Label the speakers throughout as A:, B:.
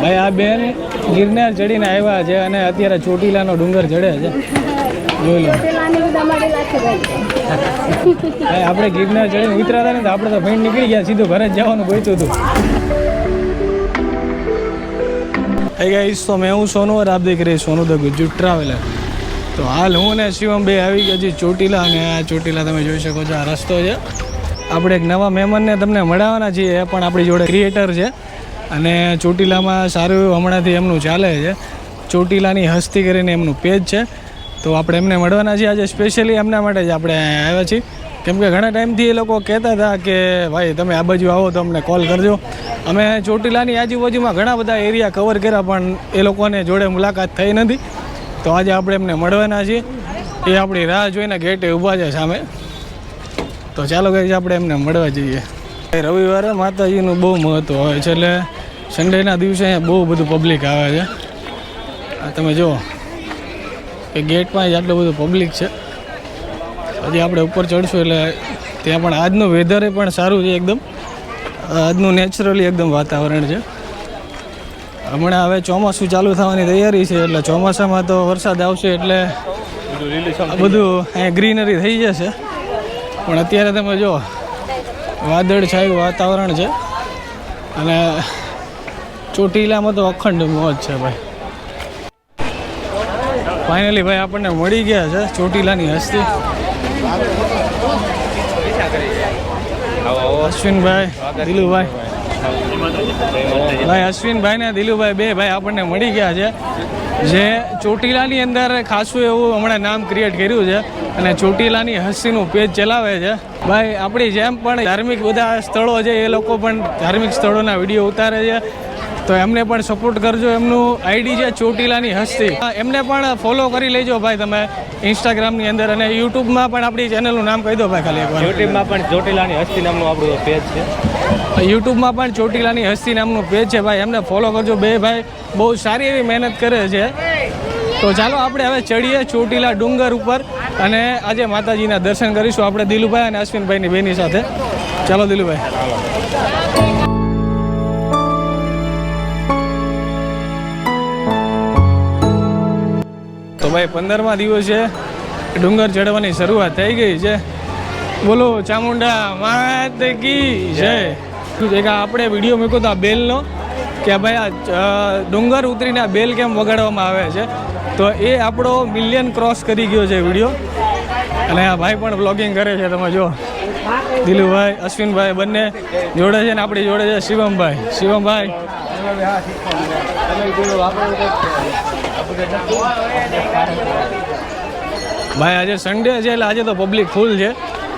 A: ભાઈ આ બેન ગિરનાર ચડીને આવ્યા છે અને અત્યારે ચોટીલાનો ડુંગર ચડે છે. જોઈ લો ભાઈ આપણે ગિરનાર ચડીને ઉતરાતા ને તો આપણે તો ભાઈ નીકળી ગયા, સીધું ઘરે જ જવાનું ગોઈતું હતું. hey guys, તો मैं हूँ सोनू और आप देख रहे हैं सोनू द गुज्जू ट्रैवलर. તો હાલ હું ને શિવમ બે આવી ગયા છીએ ચોટીલા, અને આ ચોટીલા તમે જોઈ શકો છો, આ રસ્તો છે. આપણે એક નવા મહેમાનને તમને મળાવવાના છીએ, એ પણ આપણી જોડે ક્રિએટર છે અને ચોટીલામાં સારું એવું હમણાંથી એમનું ચાલે છે. ચોટીલાની હસ્તી કરીને એમનું પેજ છે, તો આપણે એમને મળવાના છીએ આજે. સ્પેશિયલી એમના માટે જ આપણે આવ્યા છીએ, કેમ કે ઘણા ટાઈમથી એ લોકો કહેતા હતા કે ભાઈ તમે આ બાજુ આવો તો અમને કોલ કરજો. અમે ચોટીલાની આજુબાજુમાં ઘણા બધા એરિયા કવર કર્યા, પણ એ લોકોને જોડે મુલાકાત થઈ નથી. તો આજે આપણે એમને મળવાના છીએ, એ આપણી રાહ જોઈને ગેટે ઊભા છે સામે. તો ચાલો કંઈક આપણે એમને મળવા જઈએ. રવિવારે માતાજીનું બહુ મહત્ત્વ હોય છે, એટલે સન્ડેના દિવસે અહીંયા બહુ બધું પબ્લિક આવે છે. આ તમે જુઓ કે ગેટમાં જ આટલું બધું પબ્લિક છે. હજી આપણે ઉપર ચડશું એટલે ત્યાં પણ આજનું વેધર પણ સારું છે એકદમ. આજનું નેચરલી એકદમ વાતાવરણ છે. હમણાં હવે ચોમાસું ચાલુ થવાની તૈયારી છે, એટલે ચોમાસામાં તો વરસાદ આવશે એટલે બધું અહીંયા ગ્રીનરી થઈ જશે. પણ અત્યારે તમે જો વાદળછાયું વાતાવરણ છે, અને ચોટીલામાં તો અખંડ મોજ છે ભાઈ. ફાઇનલી ભાઈ આપણને મળી ગયા છે ચોટીલાની હસ્તી. અશ્વિનભાઈ, દિલુભાઈ, ભાઈ અશ્વિનભાઈ ને દિલુભાઈ બે ભાઈ આપણને મળી ગયા છે, જે ચોટીલાની અંદર ખાસું એવું હમણાં નામ ક્રિએટ કર્યું છે અને ચોટીલાની હસ્તીનું પેજ ચલાવે છે. ભાઈ આપણી જેમ પણ ધાર્મિક બધા સ્થળો છે, એ લોકો પણ ધાર્મિક સ્થળોના વિડીયો ઉતારે છે, તો એમને પણ સપોર્ટ કરજો. એમનું આઈડી છે ચોટીલાની હસ્તી, એમને પણ ફોલો કરી લેજો ભાઈ તમે ઇન્સ્ટાગ્રામની અંદર, અને યુટ્યુબમાં પણ આપણી ચેનલનું નામ કહી દો ભાઈ ખાલી એકવાર.
B: યુટ્યુબમાં પણ ચોટીલાની હસ્તી નામનું આપણું પેજ છે.
A: યુટ્યુબમાં પણ ચોટીલાની હસ્તી નામનું પેજ છે ભાઈ, એમને ફોલો કરજો. બે ભાઈ બહુ સારી એવી મહેનત કરે છે. તો ચાલો આપણે હવે ચડીએ ચોટીલા ડુંગર ઉપર, અને આજે માતાજીના દર્શન કરીશું આપણે દિલુભાઈ અને અશ્વિનભાઈની બેની સાથે. ચાલો દિલુભાઈ. તો ભાઈ 15મા દિવસે ડુંગર ચડવાની શરૂઆત થઈ ગઈ છે. બોલો ચામુંડા માત કી જય. આપણે વિડીયો મૂક્યો તો આ બેલનો, કે ભાઈ આ ડુંગર ઉતરીને આ બેલ કેમ વગાડવામાં આવે છે, તો એ આપણો મિલિયન ક્રોસ કરી ગયો છે વિડીયો. અને આ ભાઈ પણ બ્લોગિંગ કરે છે, તમે જો દિલુભાઈ અશ્વિનભાઈ બંને જોડે છે, ને આપણી જોડે છે શિવમભાઈ. શિવમભાઈ ભાઈ આજે સન્ડે છે એટલે આજે તો પબ્લિક ફૂલ છે,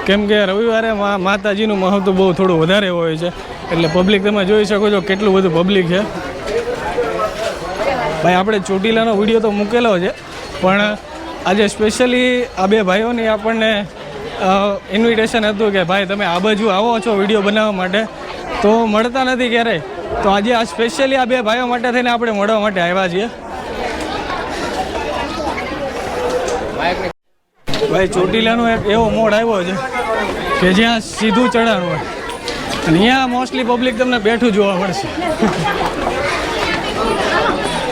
A: કેમ કે રવિવારે માતાજીનું મહત્વ બહુ થોડું વધારે હોય છે, એટલે પબ્લિક તમે જોઈ શકો છો કેટલું બધું પબ્લિક છે. ભાઈ આપણે ચોટીલાનો વિડીયો તો મૂકેલો છે, પણ આજે સ્પેશિયલી આ બે ભાઈઓની આપણને ઇન્વિટેશન હતું કે ભાઈ તમે આ બાજુ આવો છો વિડીયો બનાવવા માટે, તો મળતા નથી ક્યારેય. તો આજે આ સ્પેશિયલી આ બે ભાઈઓ માટે થઈને આપણે મળવા માટે આવ્યા છીએ. ભાઈ ચોટીલાનો એક એવો મોડ આવ્યો છે કે જ્યાં સીધું ચઢાણ હોય, અને અહીંયા મોસ્ટલી પબ્લિક તમને બેઠું જોવા મળશે.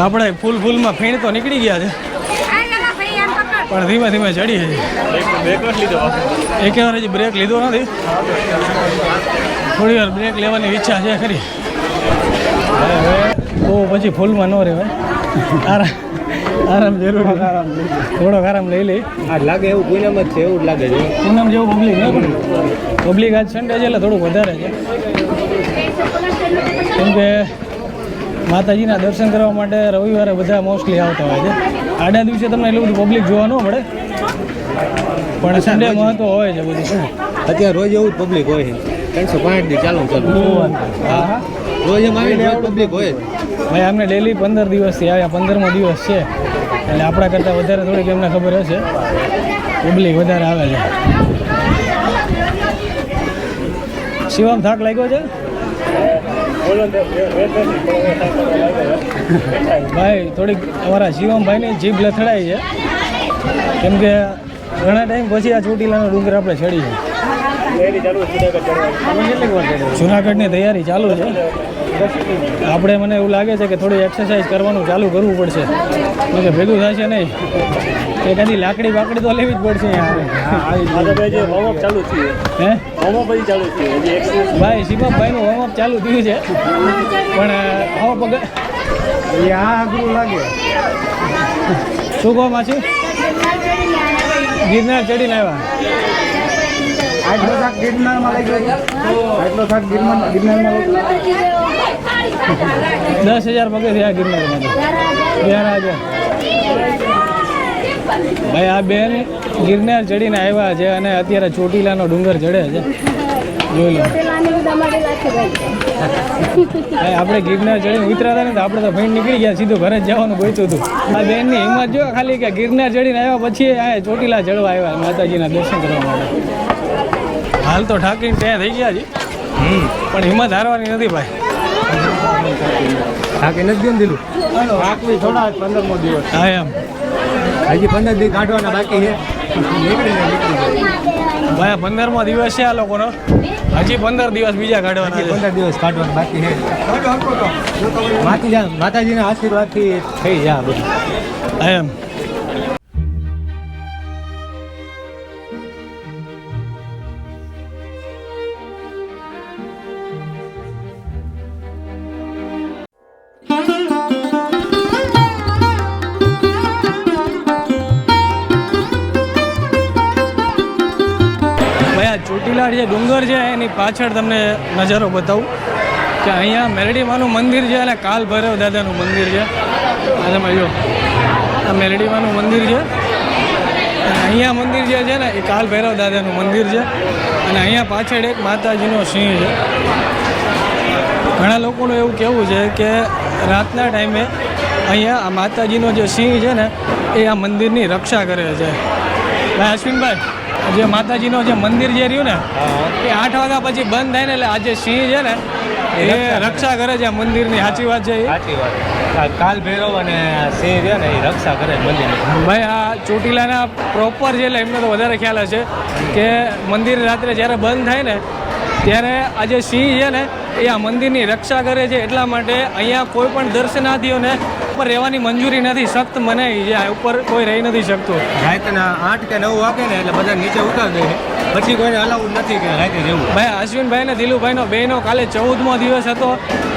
A: આપણે ફૂલમાં ફીણ તો નીકળી ગયા છે, પણ ધીમે ધીમે ચડીએ છીએ. એક વાર હજી બ્રેક લીધો નથી, થોડી વાર બ્રેક લેવાની ઈચ્છા છે ખરી. હવે બહુ પછી ફૂલમાં ન રહેવાય, આરામ જરૂરી, થોડોક આરામ લઈ લઈ.
B: લાગે એવું પૂનમ જ છે, એવું જ લાગે છે.
A: પૂનમ જેવું પબ્લિક નહીં, પણ પબ્લિક આજ સન્ડે છે એટલે થોડુંક વધારે છે, કેમ કે માતાજીના દર્શન કરવા માટે રવિવારે બધા મોસ્ટલી આવતા હોય છે. આડા દિવસે તમને એટલું બધું પબ્લિક જોવા ન મળે, પણ સન્ડે મહત્વ હોય છે બધું. શું
B: અત્યારે રોજ એવું જ પબ્લિક હોય છે, 365 દી ચાલુ.
A: હા,
B: રોજ એમ આવીને પબ્લિક હોય
A: ભાઈ. અમને ડેલી 15 દિવસથી આવ્યા, 15મો દિવસ છે એટલે આપણા કરતાં વધારે થોડીક એમને ખબર હશે, પબ્લિક વધારે આવે છે. શિવમ થાક લાગ્યો છે ભાઈ? થોડીક અમારા શિવમભાઈની જીભ લથડાઈ છે, કેમ કે ઘણા ટાઈમ પછી આ ચોટીલાનો ડુંગર આપણે ચડી છે. જુનાગઢની તૈયારી ચાલુ છે, આપણે મને એવું લાગે છે કે થોડી એક્સરસાઇઝ કરવાનું ચાલુ કરવું પડશે કે ભેગું થશે નહીં એકાદી લાકડી બાકડી તો લેવી જ પડશે
B: ચાલુ છે
A: હે
B: ચાલુ છે
A: ભાઈ શિવમભાઈનું વોર્મઅપ ચાલુ થયું છે પણ આવો પગ
B: અઘરું લાગે
A: શું કહો માછી ગિરનાર ચડીને આવ્યા
B: આટલો થાક ગિરનારમાં લઈ ગયો આટલો થાક ગિરનારમાં લઈ ગયો
A: 10,000 પગે થયા ગિરનારમાં 11,000 ભાઈ આ બેન ગિરનાર ચડીને આવ્યા છે અને અત્યારે ચોટીલાનો ડુંગર ચડે છે જોઈ લો ભાઈ આપણે ગિરનાર ચડીને ઉતરાતા ને તો આપણે તો ભાઈ નીકળી ગયા સીધું ઘરે જ જવાનું ગોઈતું હતું આ બેનની હિંમત જો ખાલી કે ગિરનાર ચડીને આવ્યા પછી આ ચોટીલા ચડવા આવ્યા માતાજીના દર્શન કરવા માટે હાલ તો ઠાકીને ત્યાં થઈ ગયા છે પણ હિંમત હારવાની નથી ભાઈ
B: થાકી નથી ગયું દિલું થાકવી થોડા 15મો દિવસ
A: હા એમ
B: હજી 15 દિવસ કાઢવાના બાકી છે
A: ભાઈ 15મો દિવસ છે આ લોકોનો હજી 15 દિવસ બીજા કાઢવાના છે
B: 15 દિવસ કાઢવાના બાકી છે માતાજીના આશીર્વાદથી થઈ જાય બધું
A: હા એમ ચોટીલા જે ડુંગર છે એની પાછળ તમને નજારો બતાવું કે અહીંયા મેરડીમાનું મંદિર છે અને કાલ ભૈરવ દાદાનું મંદિર છે આ તમે જો આ મેરડીમાનું મંદિર છે અને અહીંયા મંદિર જે છે ને એ કાલ ભૈરવ દાદાનું મંદિર છે અને અહીંયા પાછળ એક માતાજીનો સિંહ છે ઘણા લોકોનું એવું કહેવું છે કે રાતના ટાઈમે અહીંયા આ માતાજીનો જે સિંહ છે ને એ આ મંદિરની રક્ષા કરે છે ભાઈ અશ્વિનભાઈ જે માતાજીનો જે મંદિર જે રહ્યું ને એ 8 વાગ્યા પછી બંધ થાય ને એટલે આ જે સિંહ છે ને એ રક્ષા કરે છે આ મંદિરની સાચી વાત છે
B: સાચી વાત કાલ ભૈરવ અને સિંહ છે ને એ રક્ષા કરે મંદિરની
A: ભાઈ આ ચોટીલાના પ્રોપર છે એટલે એમને તો વધારે ખ્યાલ હશે કે મંદિર રાત્રે જ્યારે બંધ થાય ને ત્યારે આ જે સિંહ છે ને એ આ મંદિરની રક્ષા કરે છે એટલા માટે અહીંયા કોઈ પણ દર્શનાર્થીઓને ઉપર રહેવાની મંજૂરી નથી સખ્ત મનાઈ છે ઉપર કોઈ રહી નથી શકતું
B: રાતના 8 કે 9 વાગે ને એટલે બધા નીચે ઉતારી દે પછી કોઈને અલાઉડ નથી કે રાતે રહેવું
A: ભાઈ અશ્વિનભાઈ ને દિલુભાઈનો બેનો કાલે 14મો દિવસ હતો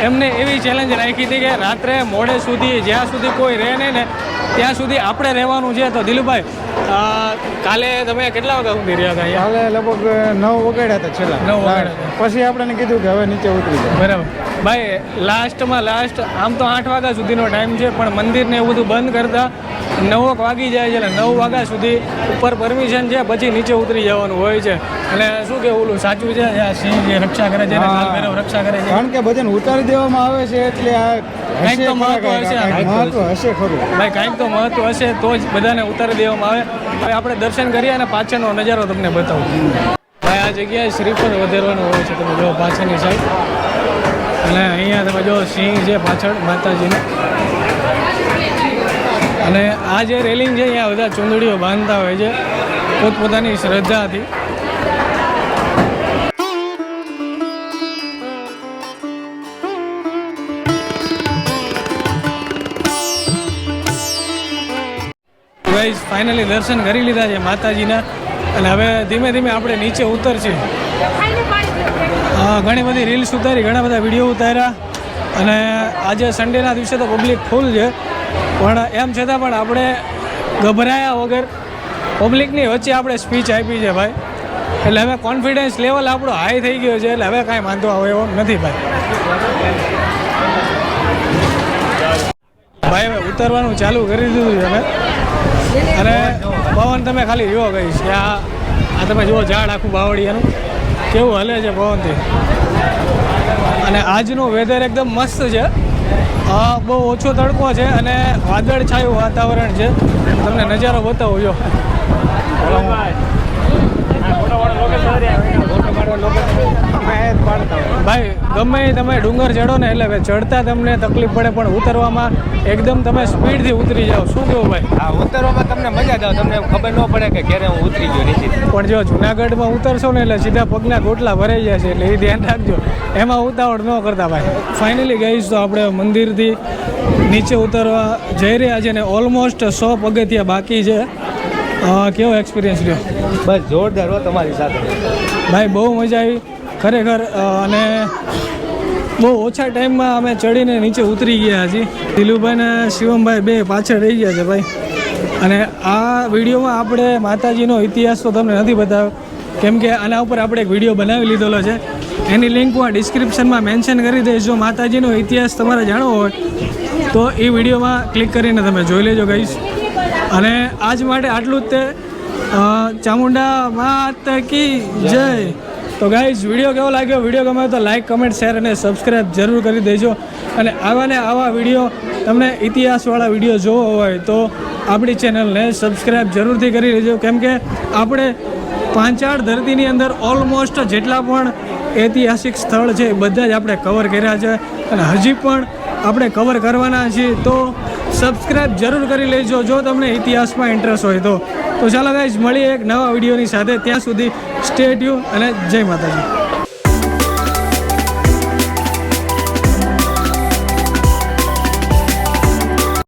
A: એમને એવી ચેલેન્જ રાખી હતી કે રાત્રે મોડે સુધી જ્યાં સુધી કોઈ રહે નહીં ને ત્યાં સુધી આપણે રહેવાનું છે તો દિલુભાઈ કાલે તમે કેટલા વાગ્યા સુધી રહ્યા હતા
B: કાલે લગભગ 9 વગાડ્યા હતા છેલ્લા
A: 9 વાગ્યા
B: પછી આપણને કીધું કે હવે નીચે ઉતરી જાય
A: બરાબર ભાઈ લાસ્ટમાં લાસ્ટ આમ તો 8 વાગ્યા સુધીનો ટાઈમ છે પણ મંદિરને એવું બધું બંધ કરતા 9 વાગી જાય છે એટલે 9 વાગ્યા સુધી ઉપર પરમિશન છે પછી નીચે ઉતરી જવાનું હોય છે અને શું કે ઓલું સાચું છે આ સિંહ જે રક્ષા કરે છે કાલ ભૈરવ રક્ષા કરે છે
B: કારણ કે બધાને ઉતારી દેવામાં આવે છે એટલે આ
A: કંઈક તો મહત્વ હશે
B: મહત્વ હશે ખરું
A: ભાઈ કંઈક તો મહત્વ હશે તો જ બધાને ઉતારી દેવામાં આવે હવે આપણે દર્શન કરીએ અને પાછળનો નજારો તમને બતાવું ભાઈ આ જગ્યાએ શ્રીફળ વધારવાનું હોય છે તમે જો પાછળની સાઈડ અને અહીંયા તમે જો સિંહ છે પાછળ માતાજીને અને આ જે રેલિંગ છે અહીંયા બધા ચૂંદડીઓ બાંધતા હોય છે પોતપોતાની શ્રદ્ધાથી ગાઈસ ફાઇનલી દર્શન કરી લીધા છે માતાજીના અને હવે ધીમે ધીમે આપણે નીચે ઉતરશું ઘણી બધી રીલ્સ ઉતારી ઘણા બધા વિડીયો ઉતાર્યા અને આજે સન્ડેના દિવસે તો પબ્લિક ફૂલ છે પણ એમ છતાં પણ આપણે ગભરાયા વગર પબ્લિકની વચ્ચે આપણે સ્પીચ આપી છે ભાઈ એટલે હવે કોન્ફિડન્સ લેવલ આપણો હાઈ થઈ ગયો છે એટલે હવે કાંઈ વાંધો આવે એવો નથી ભાઈ હવે ઉતરવાનું ચાલુ કરી દીધું છે અમે અને પવન તમે ખાલી જુઓ કહીશ કે આ તમે જુઓ ઝાડ આખું બાવળિયાનું કેવું હલે છે પવનથી અને આજનું વેધર એકદમ મસ્ત છે બહુ ઓછો તડકો છે અને વાદળછાયું વાતાવરણ છે તમને નજારો બતાવું જો
B: અહીંયા જ પાડતા હોય.
A: ભાઈ ગમે એ તમે ડુંગર ચડો ને એટલે ચડતા તમને તકલીફ પડે પણ ઉતરવામાં એકદમ તમે સ્પીડથી ઉતરી જાઓ. શું કેવું ભાઈ?
B: હા, ઉતરવામાં તમને મજા જ આવે, તમને ખબર ન પડે કે ક્યારે હું ઉતરી ગયો નીચે.
A: પણ જો જુનાગઢમાં ઉતરશો ને એટલે સીધા પગના ગોટલા ભરાઈ જાય છે, એટલે એ ધ્યાન રાખજો, એમાં ઉતાવળ ન કરતા ભાઈ. ફાઇનલી ગઈશ તો આપણે મંદિરથી નીચે ઉતરવા જઈ રહ્યા છે ને ઓલમોસ્ટ 100 પગથિયા બાકી છે. કેવો એક્સપિરિયન્સ રહ્યો?
B: બસ જોરદાર હો તમારી સાથે
A: ભાઈ, બહુ મજા આવી ખરેખર. અને બહુ ઓછા ટાઈમમાં અમે ચડીને નીચે ઉતરી ગયા છીએ. દિલુભાઈ અને શિવમભાઈ બે પાછળ રહી ગયા છે ભાઈ. અને આ વિડીયોમાં આપણે માતાજીનો ઇતિહાસ તો તમને નથી બતાવ્યો, કેમ કે આના ઉપર આપણે એક વિડીયો બનાવી લીધેલો છે. એની લિંક હું ડિસ્ક્રિપ્શનમાં મેન્શન કરી દઈશ. જો માતાજીનો ઇતિહાસ તમારે જાણવો હોય તો એ વિડીયોમાં ક્લિક કરીને તમે જોઈ લેજો ગાઈસ. અને આજ માટે આટલું જ તે. ચામુંડા માત કી જય. તો ગાઈઝ, વિડીયો કેવો લાગ્યો? વિડીયો ગમે તો લાઇક, કમેન્ટ, શેર અને સબસ્ક્રાઈબ જરૂર કરી દેજો. અને આવા ને આવા વિડીયો, તમને ઇતિહાસવાળા વિડીયો જોવો હોય તો આપણી ચેનલને સબસ્ક્રાઈબ જરૂરથી કરી લેજો, કેમ કે આપણે પાંચાળ ધરતીની અંદર ઓલમોસ્ટ જેટલા પણ ઐતિહાસિક સ્થળ છે એ બધા જ આપણે કવર કર્યા છે અને હજી પણ આપણે કવર કરવાના છીએ. તો સબસ્ક્રાઈબ જરૂર કરી લેજો જો તમને ઇતિહાસમાં ઇન્ટરેસ્ટ હોય તો. ચાલો ગાઈઝ, મળીએ એક નવા વિડીયોની સાથે. ત્યાં સુધી સ્ટે ટ્યુન અને જય માતાજી.